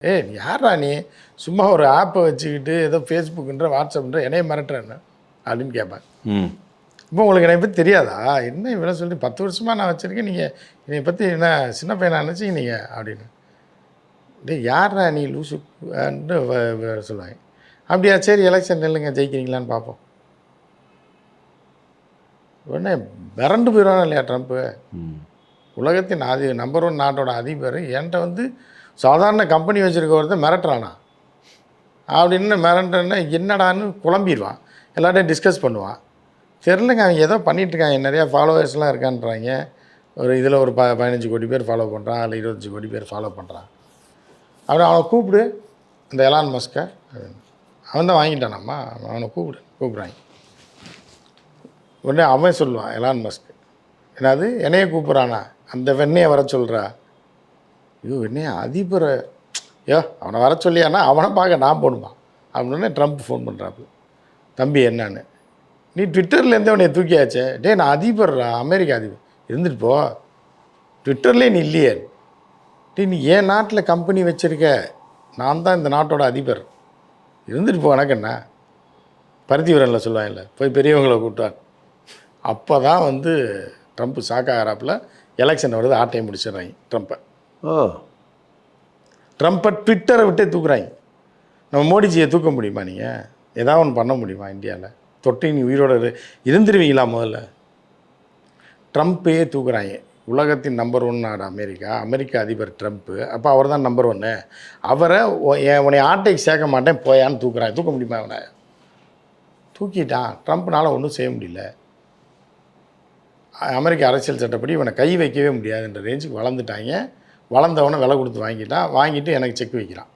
யாரா நீ சும்மா ஒரு ஆப்பை வச்சுக்கிட்டு ஏதோ ஃபேஸ்புக்குன்ற வாட்ஸ்அப்ன்ற என்னைய மிரட்டுறேன்னு அப்படின்னு கேட்பேன். இப்போ உங்களுக்கு என்னை பற்றி தெரியாதா? என்ன இவ்வளோ சொல்லி 10 வருஷமாக நான் வச்சுருக்கேன், நீங்கள் என்னை பற்றி என்ன சின்ன பையனா நினச்சிங்க நீங்கள் அப்படின்னு. யாரா நீ லூசுன்னு சொல்லுவாங்க. அப்படியா, சரி எலெக்ஷன் நெல்லுங்க, ஜெயிக்கிறீங்களான்னு பார்ப்போம். உடனே மிரண்டு போயிடுவாங்க இல்லையா ட்ரம்ப்பு. உலகத்தின் நம்பர் 1 நாட்டோட அதிபர் என்கிட்ட வந்து சாதாரண கம்பெனி வச்சுருக்க ஒருத்தர் மிரட்டுறானா அப்படின்னு மிரட்டுன்னா என்னடான்னு குழம்பிடுவான். எல்லார்ட்டையும் டிஸ்கஸ் பண்ணுவான். தெரிலங்க, அவங்க ஏதோ பண்ணிகிட்ருக்காங்க, நிறையா ஃபாலோவர்ஸ்லாம் இருக்கான்றாங்க. ஒரு இதில் ஒரு 15 கோடி பேர் ஃபாலோ பண்ணுறான், அதில் 25 கோடி பேர் ஃபாலோ பண்ணுறான். அப்படி அவனை கூப்பிடு, இந்த எலான் மஸ்கை, அவன் தான் வாங்கிட்டானாம்மா, அவனை கூப்பிட்றாங்க. உடனே அவன் சொல்லுவான் எலான் மஸ்க், என்னது என்னையே கூப்பிட்றானா, அந்த வெண்ணையை வர சொல்கிறா. ஐயோ வெண்ணையா அதிபரை, அவனை வர சொல்லியானா அவனை பார்க்க நான் போகணுமா அப்படின்னு ட்ரம்ப் ஃபோன் பண்ணுறாப்பு. தம்பி என்னன்னு, நீ ட்விட்டர்லேருந்தே உன்னை தூக்கியாச்சே, நான் அதிபர்ரா, அமெரிக்கா அதிபர், இருந்துட்டு போ, ட்விட்டர்லேயே நீ இல்லையே, நீ ஏன் நாட்டில் கம்பெனி வச்சுருக்க, நான் தான் இந்த நாட்டோட அதிபர், இருந்துட்டு போ, எனக்கு என்ன. பருத்தி வீரனில் சொல்லுவாங்கல்ல, போய் பெரியவங்களை கூப்பிட்டான். அப்போ தான் வந்து ட்ரம்ப் ஷாக்காகிறாப்பில். எலெக்ஷன் வருது, ஆட்டையை முடிச்சிடுறாங்க ட்ரம்ப்பை. ட்ரம்ப்பை ட்விட்டரை விட்டே தூக்குறாங்க. நம்ம மோடிஜியை தூக்க முடியுமா? நீங்கள் ஏதாவது ஒன்று பண்ண முடியுமா இந்தியாவில்? தொட்டி நீ உயிரோடு இருந்துருவீங்களா? முதல்ல ட்ரம்ப்பையே தூக்குறாங்க. உலகத்தின் நம்பர் 1 நாடு அமெரிக்கா அதிபர் ட்ரம்ப்பு. அப்போ அவர் தான் நம்பர் 1. அவரை உன்னை ஆட்டைக்கு சேர்க்க மாட்டேன் போயான்னு தூக்குறாங்க. தூக்க முடியுமா? அவனை தூக்கிட்டான். ட்ரம்ப்னால் ஒன்றும் செய்ய முடியல. அமெரிக்க அரசியல் சட்டப்படி இவனை கை வைக்கவே முடியாதுன்ற ரேஞ்சுக்கு வளர்ந்துட்டாங்க. வளர்ந்தவனை விலை கொடுத்து வாங்கிட்டான். வாங்கிட்டு எனக்கு செக் வைக்கிறான்.